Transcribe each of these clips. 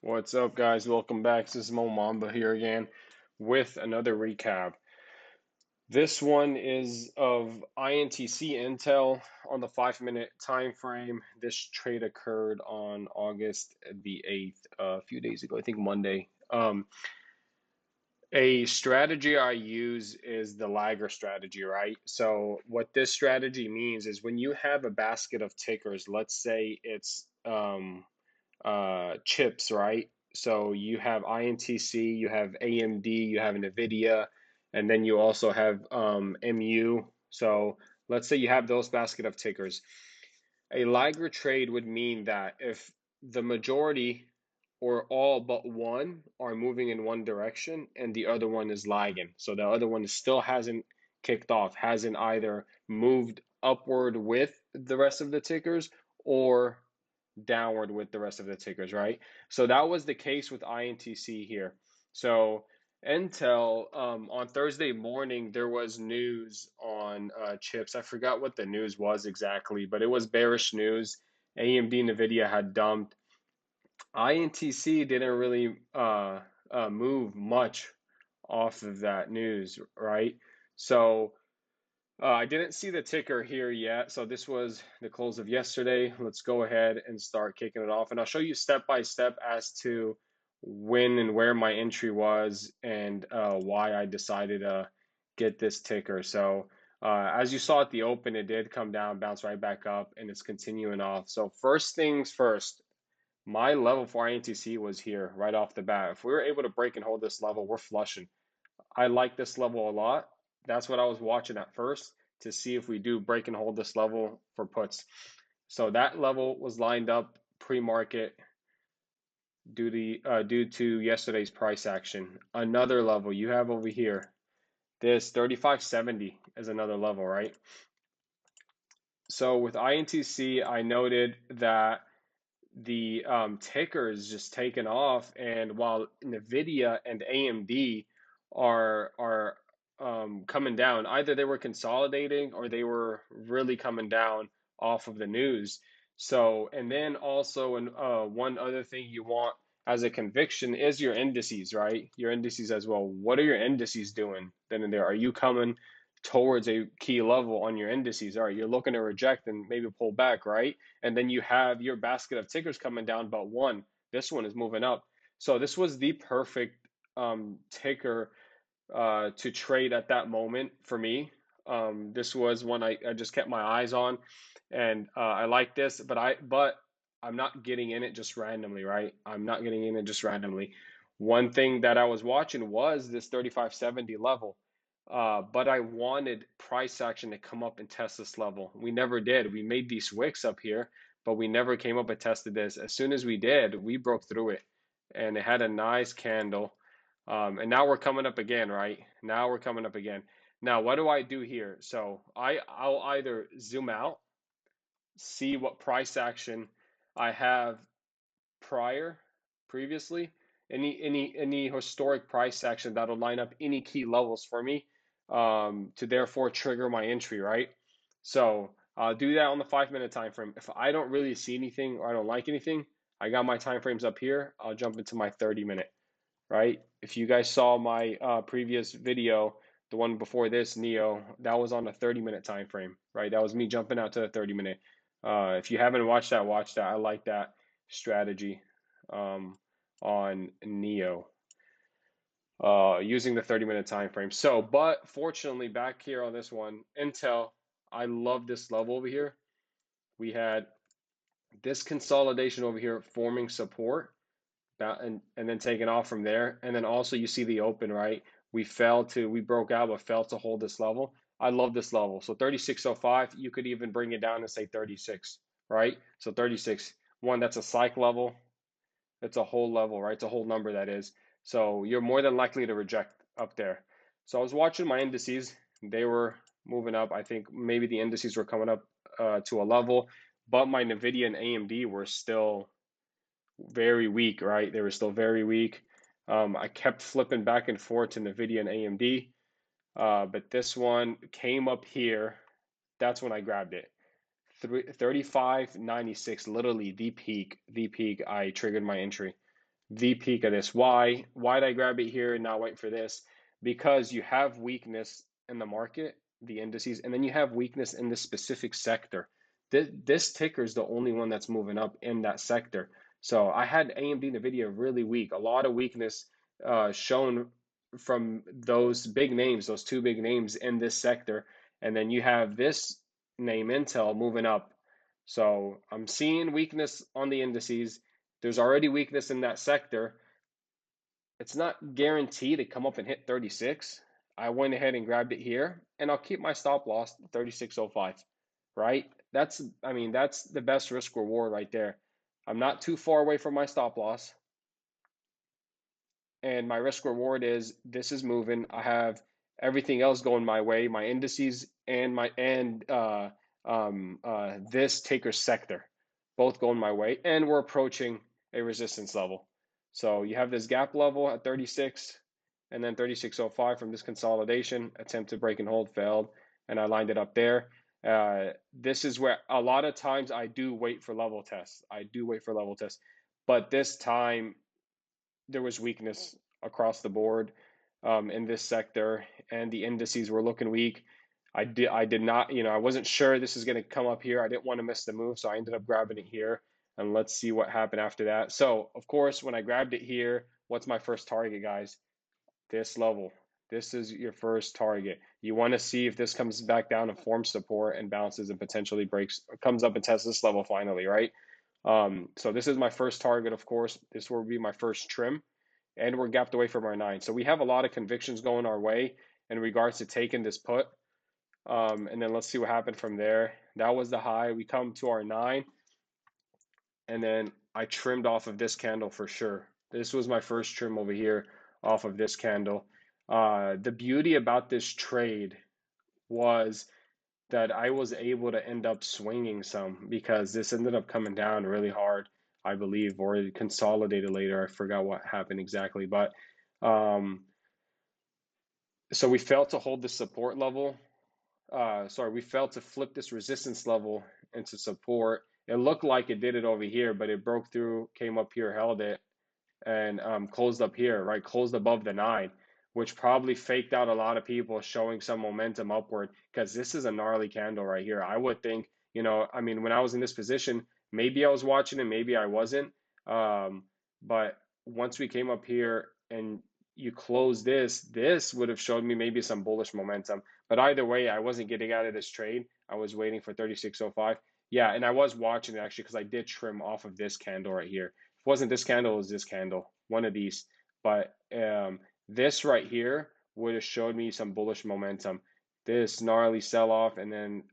What's up, guys? Welcome back. This is Mamba here again with another recap. This one is of INTC Intel on the 5 minute time frame. This trade occurred on August the 8th, a few days ago, I think Monday. A strategy I use is the lagger strategy, right? So, what this strategy means is when you have a basket of tickers, let's say it's chips, right? So you have INTC, you have AMD, you have NVIDIA, and then you also have MU. So let's say you have those basket of tickers. A Liger trade would mean that if the majority or all but one are moving in one direction and the other one is lagging. So the other one still hasn't kicked off, hasn't either moved upward with the rest of the tickers or downward with the rest of the tickers, right? So that was the case with INTC here. So Intel, on Thursday morning, there was news on chips. I forgot what the news was exactly, but it was bearish news. AMD, NVIDIA had dumped. INTC didn't really move much off of that news, right? So I didn't see the ticker here yet, so this was the close of yesterday. Let's go ahead and start kicking it off, and I'll show you step by step as to when and where my entry was and why I decided to get this ticker. So as you saw at the open, it did come down, bounce right back up, and it's continuing off. So first things first, my level for INTC was here right off the bat. If we were able to break and hold this level, we're flushing. I like this level a lot. That's what I was watching at first to see if we do break and hold this level for puts. So that level was lined up pre-market due to yesterday's price action. Another level you have over here, this 3570 is another level, right? So with INTC, I noted that the ticker is just taken off, and while NVIDIA and AMD are coming down, either they were consolidating or they were really coming down off of the news. So, and then also, one other thing you want as a conviction is your indices, right? Your indices as well. What are your indices doing then and there? Are you coming towards a key level on your indices? All right, you're looking to reject and maybe pull back, right? And then you have your basket of tickers coming down, but one, this one is moving up. So this was the perfect ticker to trade at that moment for me. This was one I just kept my eyes on, and I like this, but I'm not getting in it just randomly, right? I'm not getting in it just randomly. One thing that I was watching was this 3570 level. But I wanted price action to come up and test this level. We never did. We made these wicks up here, but we never came up and tested this. As soon as we did, we broke through it, and it had a nice candle. And now we're coming up again, right? Now we're coming up again. Now, what do I do here? So I'll either zoom out, see what price action I have prior, previously, any historic price action that'll line up any key levels for me, to therefore trigger my entry, right? So I'll do that on the 5 minute time frame. If I don't really see anything or I don't like anything, I got my time frames up here. I'll jump into my 30 minute, right? If you guys saw my previous video, the one before this, Neo, that was on a 30 minute time frame, right? That was me jumping out to the 30 minute. If you haven't watched that, watch that. I like that strategy um, on Neo using the 30 minute time frame. So, but fortunately, back here on this one, Intel, I love this level over here. We had this consolidation over here forming support and then taking off from there. And then also you see the open, right? We broke out, but fell to hold this level. I love this level. So 3605, you could even bring it down and say 36, right? So 36, one, that's a psych level. It's a whole level, right? It's a whole number that is. So you're more than likely to reject up there. So I was watching my indices. They were moving up. I think maybe the indices were coming up to a level, but my NVIDIA and AMD were still very weak, right? They were still very weak. I kept flipping back and forth to NVIDIA and AMD, but this one came up here. That's when I grabbed it. 35.96, literally the peak. I triggered my entry. the peak of this. Why did I grab it here and not wait for this? Because you have weakness in the market, the indices, and then you have weakness in this specific sector. This ticker is the only one that's moving up in that sector. So I had AMD Nvidia really weak, a lot of weakness shown from those big names, those two big names in this sector, and then you have this name Intel moving up. So I'm seeing weakness on the indices. There's already weakness in that sector. It's not guaranteed to come up and hit 36. I went ahead and grabbed it here, and I'll keep my stop loss 36.05, right? I mean, that's the best risk reward right there. I'm not too far away from my stop loss, and my risk reward is this is moving. I have everything else going my way, my indices and this taker sector, both going my way, and we're approaching a resistance level. So you have this gap level at 36, and then 36.05 from this consolidation attempt to break and hold failed, and I lined it up there. This is where a lot of times I do wait for level tests. I do wait for level tests, but this time there was weakness across the board in this sector, and the indices were looking weak. I did not, I wasn't sure this is going to come up here. I didn't want to miss the move, so I ended up grabbing it here. And let's see what happened after that. So, of course, when I grabbed it here, what's my first target, guys? This level. This is your first target. You want to see if this comes back down and forms support and bounces and potentially breaks, comes up and tests this level finally, right? So this is my first target, of course. This will be my first trim, and we're gapped away from our 9. So we have a lot of convictions going our way in regards to taking this put. And then let's see what happened from there. That was the high. We come to our 9, and then I trimmed off of this candle for sure. This was my first trim over here off of this candle. The beauty about this trade was that I was able to end up swinging some because this ended up coming down really hard, I believe, or it consolidated later. I forgot what happened exactly, but um, so we failed to hold the support level. Sorry, we failed to flip this resistance level into support. It looked like it did it over here, but it broke through, came up here, held it, and closed up here, right? Closed above the 9, which probably faked out a lot of people showing some momentum upward because this is a gnarly candle right here. I would think, I mean, when I was in this position, maybe I was watching it, maybe I wasn't. But once we came up here and you close this would have showed me maybe some bullish momentum. But either way, I wasn't getting out of this trade. I was waiting for 36.05. Yeah, and I was watching it actually because I did trim off of this candle right here. If it wasn't this candle, it was this candle, one of these. But this right here would have showed me some bullish momentum. This gnarly sell-off and then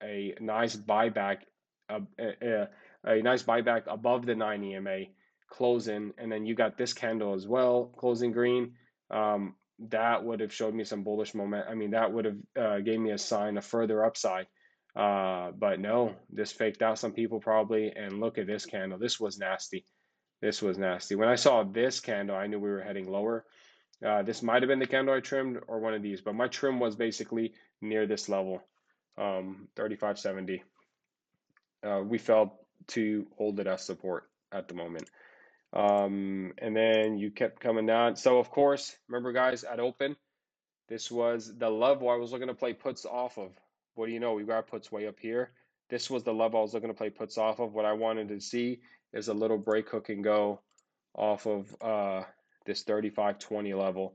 a nice buyback, a nice buyback above the 9 EMA closing, and then you got this candle as well, closing green. That would have showed me some bullish moment. I mean, that would have gave me a sign of further upside. But no, this faked out some people probably. And look at this candle. This was nasty. This was nasty. When I saw this candle, I knew we were heading lower. This might have been the candle I trimmed or one of these, but my trim was basically near this level, 35.70. We failed to hold it as support at the moment. And then you kept coming down. So of course, remember guys, at open, this was the level I was looking to play puts off of. What do you know? We got puts way up here. This was the level I was looking to play puts off of. What I wanted to see is a little break hook and go off of this 35.20 level.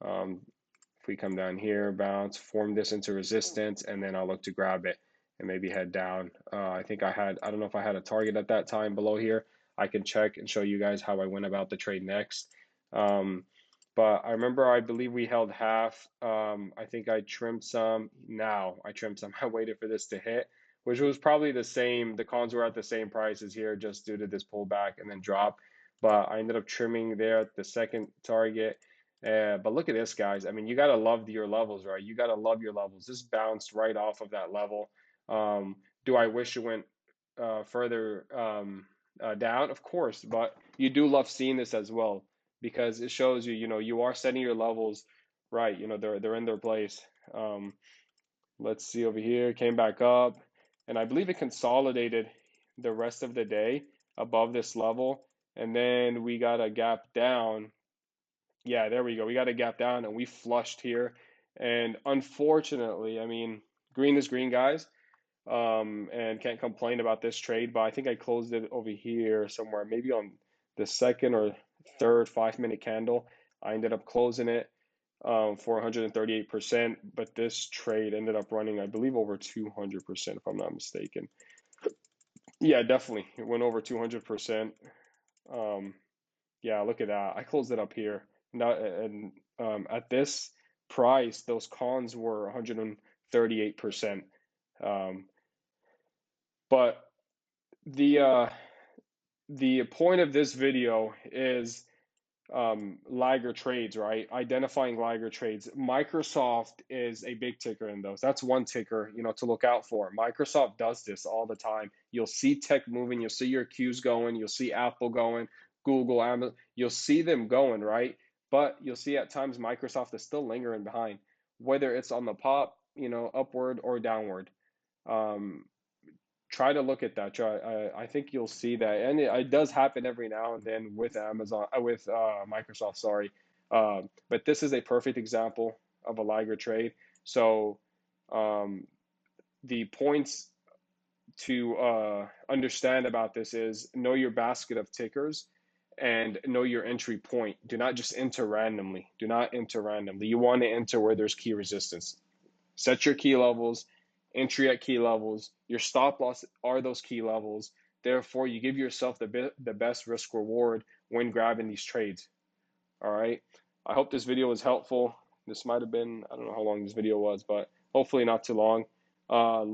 If we come down here, bounce, form this into resistance, and then I'll look to grab it and maybe head down. I think I don't know if I had a target at that time below here. I can check and show you guys how I went about the trade next. But I remember, I believe we held half. I think I trimmed some. Now I trimmed some. I waited for this to hit, which was probably the same. The cons were at the same prices here just due to this pullback and then drop. But I ended up trimming there at the second target. But look at this, guys. I mean, you got to love your levels, right? You got to love your levels. This bounced right off of that level. Do I wish it went further down? Of course, but you do love seeing this as well because it shows you, you are setting your levels right. They're in their place. Let's see over here. Came back up, and I believe it consolidated the rest of the day above this level. and then we got a gap down. Yeah, there we go. We got a gap down and we flushed here. And unfortunately, I mean, green is green, guys. And can't complain about this trade, but I think I closed it over here somewhere, maybe on the second or third 5 minute candle. I ended up closing it for 138%, but this trade ended up running, I believe, over 200%, if I'm not mistaken. Yeah, definitely. It went over 200%. Um, yeah, look at that. I closed it up here. Now, and at this price, those cons were 138%. Um, but the uh, the point of this video is laggard trades, right? Identifying laggard trades. Microsoft is a big ticker in those. That's one ticker, to look out for. Microsoft does this all the time. You'll see tech moving, you'll see your Qs going, you'll see Apple going, Google, Amazon, you'll see them going, right? But you'll see at times Microsoft is still lingering behind, whether it's on the pop, upward or downward. Um, Try to look at that. I think you'll see that, and it does happen every now and then with Amazon, with Microsoft. Sorry, but this is a perfect example of a laggard trade. So um, the points to understand about this is know your basket of tickers and know your entry point. Do not just enter randomly. Do not enter randomly. You want to enter where there's key resistance. Set your key levels, entry at key levels. Your stop loss are those key levels. Therefore, you give yourself the best risk reward when grabbing these trades. All right. I hope this video was helpful. This might have been, I don't know how long this video was, but hopefully not too long. Uh,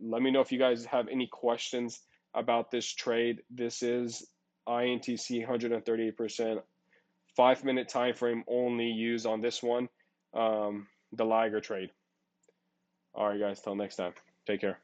Let me know if you guys have any questions about this trade. This is INTC 138%, 5 minute time frame only used on this one, the laggard trade. All right, guys, till next time. Take care.